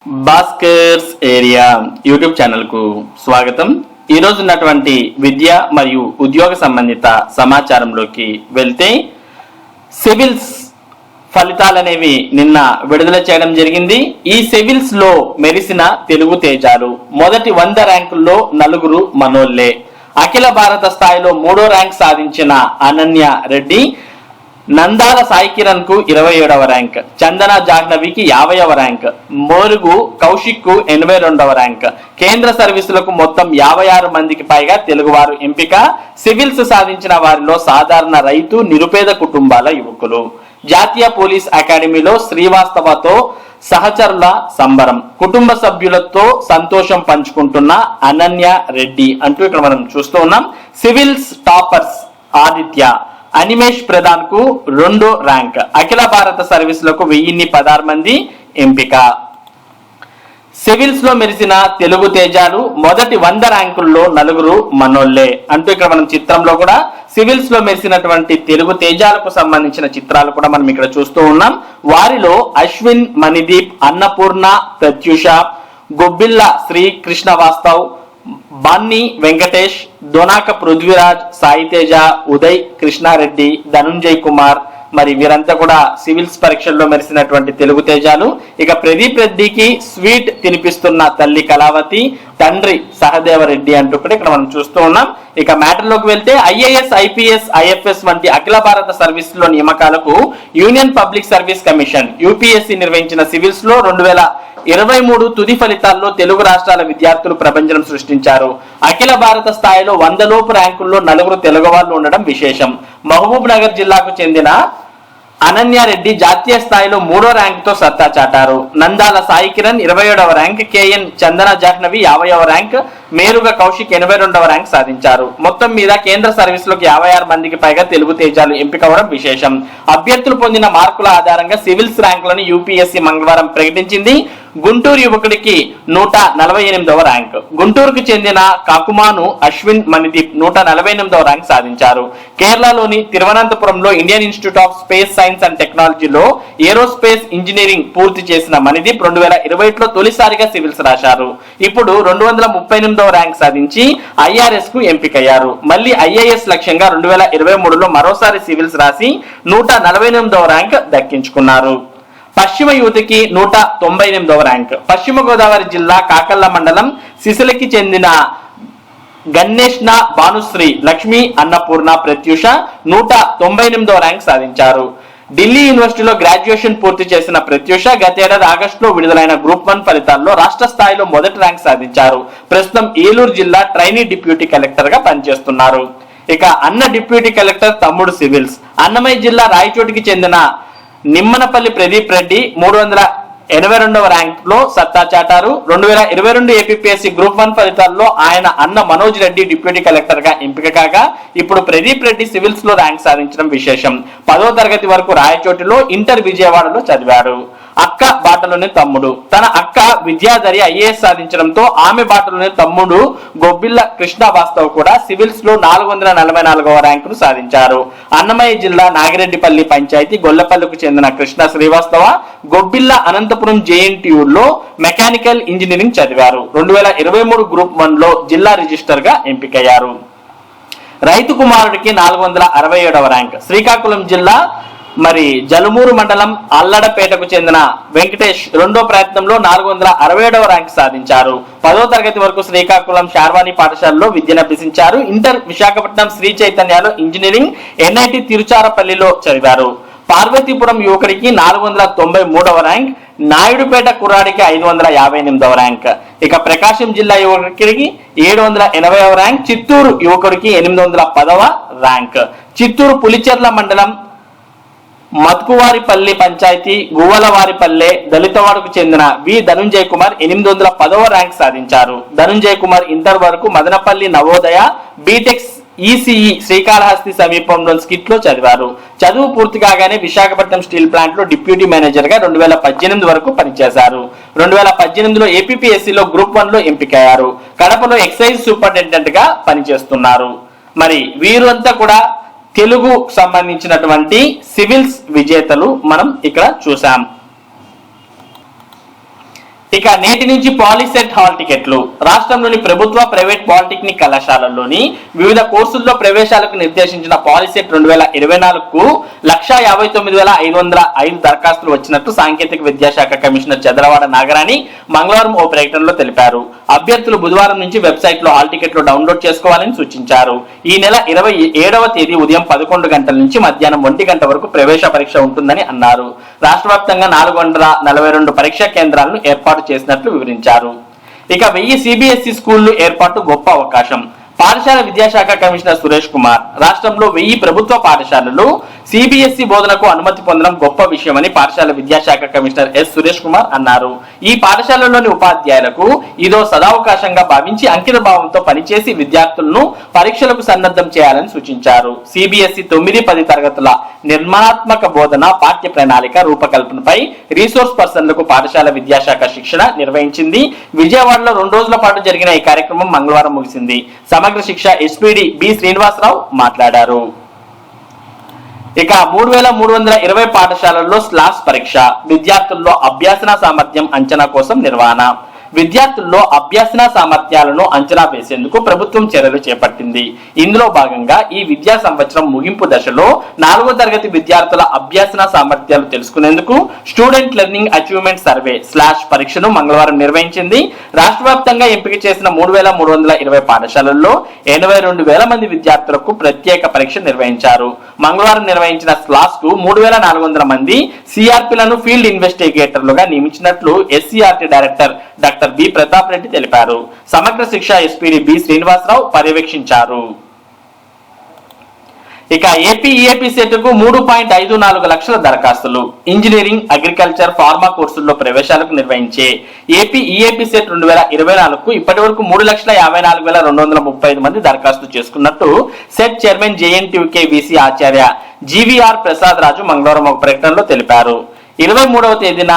Bhaskar's area YouTube channel కు స్వాగతం. ఈ రోజు ఉన్నటువంటి విద్య మరియు ఉద్యోగ సంబంధిత సమాచారంలోకి వెళ్తే సివిల్స్ ఫలితాలనేవి నిన్న విడుదల చేయడం జరిగింది. ఈ సివిల్స్ లో మెరిసిన తెలుగు తేజాలు మొదటి 100 ర్యాంకుల్లో 4 మనోళ్లే. అఖిల భారత స్థాయిలో 3వ ర్యాంక్ సాధించిన అనన్య రెడ్డి, నందాల సాయి కిరణ్ కు 27వ ర్యాంక్, చందన జాహ్నవికి 50వ ర్యాంక్, మోరుగు కౌశిక్ కు 82వ ర్యాంక్. కేంద్ర సర్వీసులకు మొత్తం 56 మందికి పైగా తెలుగువారు ఎంపిక. సివిల్స్ సాధించిన వారిలో సాధారణ రైతు, నిరుపేద కుటుంబాల యువకులు. జాతీయ పోలీస్ అకాడమీలో శ్రీవాస్తవతో సహచరుల సంబరం, కుటుంబ సభ్యులతో సంతోషం పంచుకుంటున్న అనన్య రెడ్డి అంటూ ఇక్కడ మనం చూస్తూ ఉన్నాం. సివిల్స్ టాపర్స్ ఆదిత్య, అనిమేష్ ప్రధాన్ కు 2వ ర్యాంక్. అఖిల భారత సర్వీసులకు 1016 మంది ఎంపిక. సివిల్స్ లో మెరిసిన తెలుగు తేజాలు మొదటి 100 ర్యాంకుల్లో 4 మనోళ్లే అంటూ ఇక్కడ మనం చిత్రంలో కూడా సివిల్స్ లో మెరిసినటువంటి తెలుగు తేజాలకు సంబంధించిన చిత్రాలు కూడా మనం ఇక్కడ చూస్తూ ఉన్నాం. వారిలో అశ్విన్, మణిదీప్, అన్నపూర్ణ, ప్రత్యూష, గొబ్బిల్ల శ్రీ కృష్ణవాస్తవ్, బాన్ని వెంకటేష్, దొనాక పృథ్వీరాజ్, సాయితేజ, ఉదయ్, కృష్ణారెడ్డి, ధనుంజయ్ కుమార్, మరి వీరంతా కూడా సివిల్స్ పరీక్షల్లో మెరిసినటువంటి తెలుగు తేజాలు. ఇక ప్రదీప్ రెడ్డికి స్వీట్ తినిపిస్తున్న తల్లి కళావతి, తండ్రి సహదేవరెడ్డి అంటూ కూడా ఇక్కడ మనం చూస్తూ ఉన్నాం. ఇక మ్యాటర్లోకి వెళ్తే ఐఏఎస్, ఐపీఎస్, ఐఎఫ్ఎస్ వంటి అఖిల భారత సర్వీస్ లో నియామకాలకు union public service commission UPSC నిర్వహించిన సివిల్స్ లో 2023 తుది ఫలితాల్లో తెలుగు రాష్ట్రాల విద్యార్థులు ప్రభంజనం సృష్టించారు. అఖిల భారత స్థాయిలో 100 లోపు ర్యాంకుల్లో 4 తెలుగు వాళ్ళు ఉండడం విశేషం. మహబూబ్ నగర్ జిల్లాకు చెందిన అనన్యారెడ్డి జాతీయ స్థాయిలో 3వ ర్యాంకుతో సత్తా చాటారు. నందాల సాయి కిరణ్ 27వ ర్యాంక్, కేఎన్ చందన జాహ్నవి 50వ ర్యాంక్, మేరుగ కౌశిక్ 82వ ర్యాంక్ సాధించారు. మొత్తం మీద కేంద్ర సర్వీసులోకి 56 మందికి పైగా తెలుగు తేజాలు ఎంపికవడం విశేషం. అభ్యర్థులు పొందిన మార్కుల ఆధారంగా సివిల్స్ ర్యాంకులను యూపీఎస్సీ మంగళవారం ప్రకటించింది. గుంటూరు యువకుడికి 148వ ర్యాంక్, గుంటూరుకు చెందిన కాకుమాను అశ్విన్, మణిదీప్ 148వ ర్యాంక్ సాధించారు. కేరళలోని తిరువనంతపురంలో Indian institute of space science and టెక్నాలజీలో ఏరోస్పేస్ ఇంజనీరింగ్ పూర్తి చేసిన మణిదీప్ 2021లో తొలిసారిగా సివిల్స్ రాశారు. ఇప్పుడు 238వ ర్యాంక్ సాధించి ఐఆర్ఎస్ కు ఎంపికయ్యారు. మళ్ళీ ఐఏఎస్ లక్ష్యంగా 2023లో మరోసారి సివిల్స్ రాసి 148వ ర్యాంక్ దక్కించుకున్నారు. పశ్చిమ యువతికి 198వ ర్యాంక్. పశ్చిమ గోదావరి జిల్లా కాకళ్ళ మండలం సిసిలకి చెందిన గణేష్న భానుశ్రీ, లక్ష్మి, అన్నపూర్ణ, ప్రత్యూష 198వ ర్యాంక్ సాధించారు. ఢిల్లీ యూనివర్సిటీలో గ్రాడ్యుయేషన్ పూర్తి చేసిన ప్రత్యూష గతేడాది ఆగస్టులో విడుదలైన గ్రూప్ 1 ఫలితాల్లో రాష్ట్ర స్థాయిలో మొదటి ర్యాంక్ సాధించారు. ప్రస్తుతం ఏలూరు జిల్లా ట్రైనీ డిప్యూటీ కలెక్టర్ గా పనిచేస్తున్నారు. ఇక అన్న డిప్యూటీ కలెక్టర్ తమ్ముడు సివిల్స్. అన్నమయ్య జిల్లా రాయచోటికి చెందిన నిమ్మనపల్లి ప్రదీప్ రెడ్డి 382వ ర్యాంక్ లో సత్తా చాటారు. 2022 ఏపీఎస్సీ గ్రూప్ 1 ఫలితాల్లో ఆయన అన్న మనోజ్ రెడ్డి డిప్యూటీ కలెక్టర్ గా ఎంపిక కాగా ఇప్పుడు ప్రదీప్ రెడ్డి సివిల్స్ లో ర్యాంక్ సాధించడం విశేషం. 10వ తరగతి వరకు రాయచోటిలో, ఇంటర్ విజయవాడలో చదివారు. అక్క బాటలోనే తమ్ముడు. తన అక్క విద్యాధరి ఐఏఎస్ సాధించడంతో ఆమె బాటలోనే తమ్ముడు గొబ్బిల్ల కృష్ణవాస్తవ్ కూడా సివిల్స్ లో 444వ ర్యాంకును సాధించారు. అన్నమయ్య జిల్లా నాగిరెడ్డిపల్లి పంచాయతీ గొల్లపల్లికు చెందిన కృష్ణ శ్రీవాస్తవ గొబ్బిల్ల అనంతపురం జేఎన్టీయూలో మెకానికల్ ఇంజనీరింగ్ చదివారు. 2023 గ్రూప్ 1లో జిల్లా రిజిస్టర్ గా ఎంపికయ్యారు. రైతు కుమారుడికి 467వ ర్యాంక్. శ్రీకాకుళం జిల్లా జలుమూరు మండలం అల్లడపేటకు చెందిన వెంకటేష్ 2వ ప్రయత్నంలో 467వ ర్యాంక్ సాధించారు. 10వ తరగతి వరకు శ్రీకాకుళం శార్వాణి పాఠశాలలో విద్యనభ్యసించారు. ఇంటర్ విశాఖపట్నం శ్రీ చైతన్యలో ఇంజనీరింగ్, ఎన్ఐటి తిరుచారపల్లిలో చదివారు. పార్వతీపురం యువకుడికి 493వ ర్యాంక్, నాయుడుపేట కుర్రాడికి 558వ ర్యాంక్. ఇక ప్రకాశం జిల్లా యువకుడికి 780వ ర్యాంక్, చిత్తూరు యువకుడికి 810వ ర్యాంక్. చిత్తూరు పులిచెర్ల మండలం మత్కువారిపల్లి పంచాయతీ గువ్వలవారిపల్లె దళితవాడకు చెందిన వి ధనుంజయ్ కుమార్ 810వ ర్యాంక్ సాధించారు. ధనుంజయ్ కుమార్ ఇంటర్ వరకు మదనపల్లి నవోదయ బీటెక్ ఈసీఈ శ్రీకాళహస్తి సమీపంలో స్కిట్ లో చదివారు. చదువు పూర్తి కాగానే విశాఖపట్నం స్టీల్ ప్లాంట్ లో డిప్యూటీ మేనేజర్ గా 2018 వరకు పనిచేశారు. 2018లో ఏపీఎస్సీలో గ్రూప్ 1లో ఎంపికయ్యారు. కడపలో ఎక్సైజ్ సూపరింటెండెంట్ గా పనిచేస్తున్నారు. మరి వీరంతా కూడా తెలుగు సంబంధించినటువంటి సివిల్స్ విజేతలు మనం ఇక్కడ చూసాం. ఇక నేటి నుంచి పాలిసెట్ హాల్ టికెట్లు. రాష్ట్రంలోని ప్రభుత్వ ప్రైవేట్ పాలిటెక్నిక్ కళాశాలల్లోని వివిధ కోర్సుల్లో ప్రవేశాలకు నిర్దేశించిన పాలిసెట్ 2024కు 159,505 దరఖాస్తులు వచ్చినట్టు సాంకేతిక విద్యాశాఖ కమిషనర్ చంద్రవాడ నాగరాణి మంగళవారం ఓ ప్రకటనలో తెలిపారు. అభ్యర్థులు బుధవారం నుంచి వెబ్సైట్ లో హాల్ టికెట్లు డౌన్లోడ్ చేసుకోవాలని సూచించారు. ఈ నెల 27వ తేదీ ఉదయం 11 గంటల నుంచి మధ్యాహ్నం 1 గంట వరకు ప్రవేశ పరీక్ష ఉంటుందని అన్నారు. రాష్ట్ర వ్యాప్తంగా 442 పరీక్షా కేంద్రాలను ఏర్పాటు చేసినట్లు వివరించారు. ఇక 1000 సిబిఎస్ఈ స్కూళ్లు ఏర్పాటు గొప్ప అవకాశం. పాఠశాల విద్యాశాఖ కమిషనర్ సురేష్ కుమార్ రాష్ట్రంలో 1000 ప్రభుత్వ పాఠశాలలు సిబిఎస్ఈ బోధనకు అనుమతి పొందడం గొప్ప విషయమని పాఠశాల విద్యాశాఖ కమిషనర్ ఎస్ సురేష్ కుమార్ అన్నారు. ఈ పాఠశాలలోని ఉపాధ్యాయులకు ఇదో సదావకాశంగా భావించి అంకిత భావంతో పనిచేసి విద్యార్థులను పరీక్షలకు సన్నద్ధం చేయాలని సూచించారు. సిబిఎస్ఈ 9-10 తరగతుల నిర్మాణాత్మక బోధన పాఠ్య ప్రణాళిక రూపకల్పనపై రీసోర్స్ పర్సన్లకు పాఠశాల విద్యాశాఖ శిక్షణ నిర్వహించింది. విజయవాడలో 2 రోజుల పాటు జరిగిన ఈ కార్యక్రమం మంగళవారం ముగిసింది. సమగ్ర శిక్ష ఎస్పీడి బి శ్రీనివాసరావు మాట్లాడారు. ఇక 3,320 పాఠశాలల్లో స్లాస్ పరీక్ష. విద్యార్థుల్లో అభ్యాసన సామర్థ్యం అంచనా కోసం నిర్వహణ. విద్యార్థుల్లో అభ్యాసన సామర్థ్యాలను అంచనా వేసేందుకు ప్రభుత్వం చర్యలు చేపట్టింది. ఇందులో భాగంగా ఈ విద్యా సంవత్సరం ముగింపు దశలో 4వ తరగతి విద్యార్థుల అభ్యాసన సామర్థ్యాలు తెలుసుకునేందుకు student learning achievement survey slash పరీక్షను మంగళవారం నిర్వహించింది. రాష్ట్ర వ్యాప్తంగా ఎంపిక చేసిన 3,320 పాఠశాలల్లో 82,000 మంది విద్యార్థులకు ప్రత్యేక పరీక్ష నిర్వహించారు. మంగళవారం నిర్వహించిన స్లాస్ కు 3,400 మంది సిఆర్పీలను ఫీల్డ్ ఇన్వెస్టిగేటర్లుగా నియమించినట్లు SCERT director doctor B Pratap Reddy తెలిపారు. సమగ్ర శిక్ష ఎస్పీడి బి శ్రీనివాసరావు పర్యవేక్షించారు. ఇక ఏపీ ఈఏపీ సెట్కు 3.54 లక్షల దరఖాస్తులు. ఇంజనీరింగ్, అగ్రికల్చర్, ఫార్మా కోర్సుల్లో ప్రవేశాలకు నిర్వహించే ఏపీ ఈఏపీ సెట్ 2024కు ఇప్పటి వరకు 3,54,235 మంది దరఖాస్తు చేసుకున్నట్టు సెట్ చైర్మన్ జేఎన్టీయూకే వీసీ ఆచార్య జీవీఆర్ ప్రసాద్ రాజు మంగళవారం ఒక ప్రకటనలో తెలిపారు. 23వ తేదీన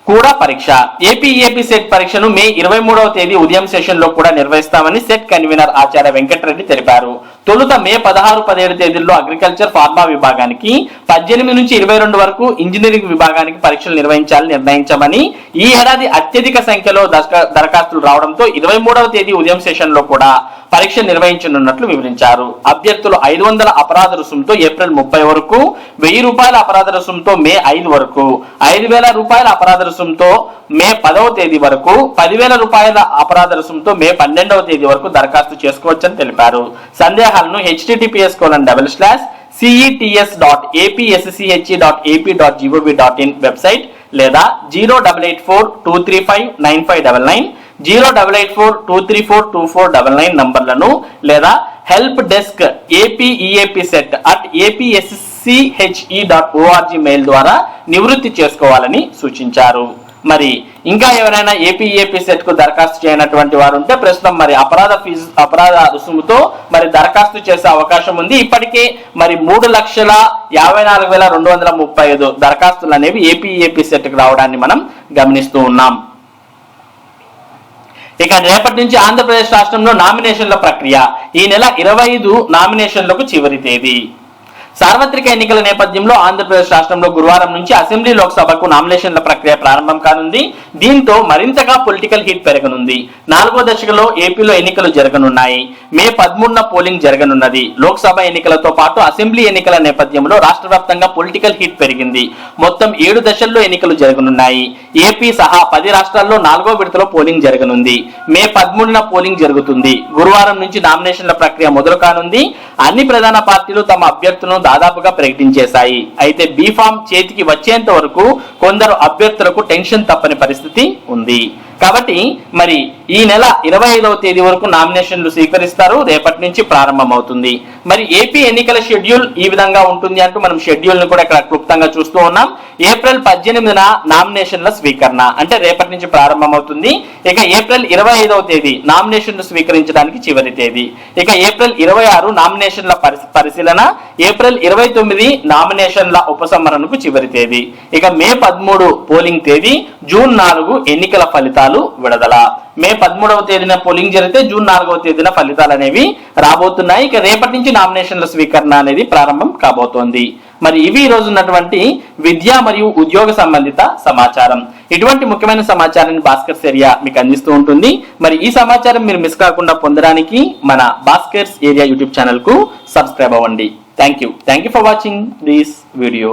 కూడా పరీక్ష. ఏపీ ఈఏపీ సెట్ పరీక్షను మే 23వ తేదీ ఉదయం సెషన్ లో కూడా నిర్వహిస్తామని సెట్ కన్వీనర్ ఆచార్య వెంకటరెడ్డి తెలిపారు. తొలుత మే 16, 17 తేదీల్లో అగ్రికల్చర్, ఫార్మా విభాగానికి, 18 నుంచి 22 వరకు ఇంజనీరింగ్ విభాగానికి పరీక్షలు నిర్వహించాలని నిర్ణయించామని, ఈ ఏడాది అత్యధిక సంఖ్యలో దరఖాస్తులు రావడంతో 23వ తేదీ ఉదయం సెషన్ లో కూడా పరీక్ష నిర్వహించనున్నట్లు వివరించారు. అభ్యర్థులు 500 అపరాధ రుసుంతో ఏప్రిల్ 30 వరకు, 1000 రూపాయల అపరాధ రుసుంతో మే 5 వరకు, 5,000 రూపాయల అపరాధ రుసుంతో మే 10వ తేదీ వరకు, 10,000 రూపాయల అపరాధ రుసుంతో మే 12వ తేదీ వరకు దరఖాస్తు చేసుకోవచ్చని తెలిపారు. సందేహాలను https://cets.apsche.ap.gov.in వెబ్సైట్ లేదా 08842359599 08842342499 నంబర్లను లేదా హెల్ప్ డెస్క్ apesset@apsche.org మెయిల్ ద్వారా నివృత్తి చేసుకోవాలని సూచించారు. మరి ఇంకా ఎవరైనా ఏపీ సెట్ కు దరఖాస్తు చేయనటువంటి వారు ఉంటే ప్రస్తుతం మరి అపరాధ రుసుముతో మరి దరఖాస్తు చేసే అవకాశం ఉంది. ఇప్పటికే మరి 3,54,235 దరఖాస్తులు అనేవి ఏపీ సెట్ కు రావడాన్ని మనం గమనిస్తూ ఉన్నాం. ఇక రేపటి నుంచి ఆంధ్రప్రదేశ్ రాష్ట్రంలో నామినేషన్ల ప్రక్రియ. ఈ నెల 25 నామినేషన్లకు చివరి తేదీ. సార్వత్రిక ఎన్నికల నేపథ్యంలో ఆంధ్రప్రదేశ్ రాష్ట్రంలో గురువారం నుంచి అసెంబ్లీ, లోక్సభకు నామినేషన్ల ప్రక్రియ ప్రారంభం కానుంది. దీంతో మరింతగా పొలిటికల్ హీట్ పెరగనుంది. 4వ దశలో ఏపీలో ఎన్నికలు జరగనున్నాయి. మే 13న పోలింగ్ జరగనున్నది. లోక్సభ ఎన్నికలతో పాటు అసెంబ్లీ ఎన్నికల నేపథ్యంలో రాష్ట్ర వ్యాప్తంగా పొలిటికల్ హీట్ పెరిగింది. మొత్తం 7 దశల్లో ఎన్నికలు జరగనున్నాయి. ఏపీ సహా 10 రాష్ట్రాల్లో 4వ విడతలో పోలింగ్ జరగనుంది. మే 13న పోలింగ్ జరుగుతుంది. గురువారం నుంచి నామినేషన్ల ప్రక్రియ మొదలు కానుంది. అన్ని ప్రధాన పార్టీలు తమ అభ్యర్థులను దాదాపుగా ప్రకటించేశాయి. అయితే బీఫామ్ చేతికి వచ్చేంత వరకు కొందరు అభ్యర్థులకు టెన్షన్ తప్పని పరిస్థితి ఉంది. కాబట్టి మరి ఈ నెల 25వ తేదీ వరకు నామినేషన్లు స్వీకరిస్తారు. రేపటి నుంచి ప్రారంభమవుతుంది. మరి ఏపీ ఎన్నికల షెడ్యూల్ ఈ విధంగా ఉంటుంది అంటూ మనం షెడ్యూల్ ను కూడా ఇక్కడ క్లుప్తంగా చూస్తూ ఉన్నాం. ఏప్రిల్ 18న నామినేషన్ల స్వీకరణ, అంటే రేపటి నుంచి ప్రారంభమవుతుంది. ఇక ఏప్రిల్ 25వ తేదీ నామినేషన్లు స్వీకరించడానికి చివరి తేదీ. ఇక ఏప్రిల్ 26 నామినేషన్ల పరిశీలన, ఏప్రిల్ 29 నామినేషన్ల ఉపసంహరణకు చివరి తేదీ. ఇక మే 13 పోలింగ్ తేదీ, జూన్ 4 ఎన్నికల ఫలితాలు విడుదల. మే 13వ తేదీన పోలింగ్ జరిగితే జూన్ 4వ తేదీన ఫలితాలు అనేవి రాబోతున్నాయి. ఇక రేపటి నుంచి నామినేషన్ల స్వీకరణ అనేది ప్రారంభం కాబోతోంది. మరి ఇవి ఈ రోజు ఉన్నటువంటి విద్య మరియు ఉద్యోగ సంబంధిత సమాచారం. ఇటువంటి ముఖ్యమైన సమాచారాన్ని భాస్కర్స్ ఏరియా మీకు అందిస్తూ ఉంటుంది. మరి ఈ సమాచారం మీరు మిస్ కాకుండా పొందడానికి మన భాస్కర్స్ ఏరియా యూట్యూబ్ ఛానల్ కు సబ్స్క్రైబ్ అవ్వండి. Thank you for watching this video.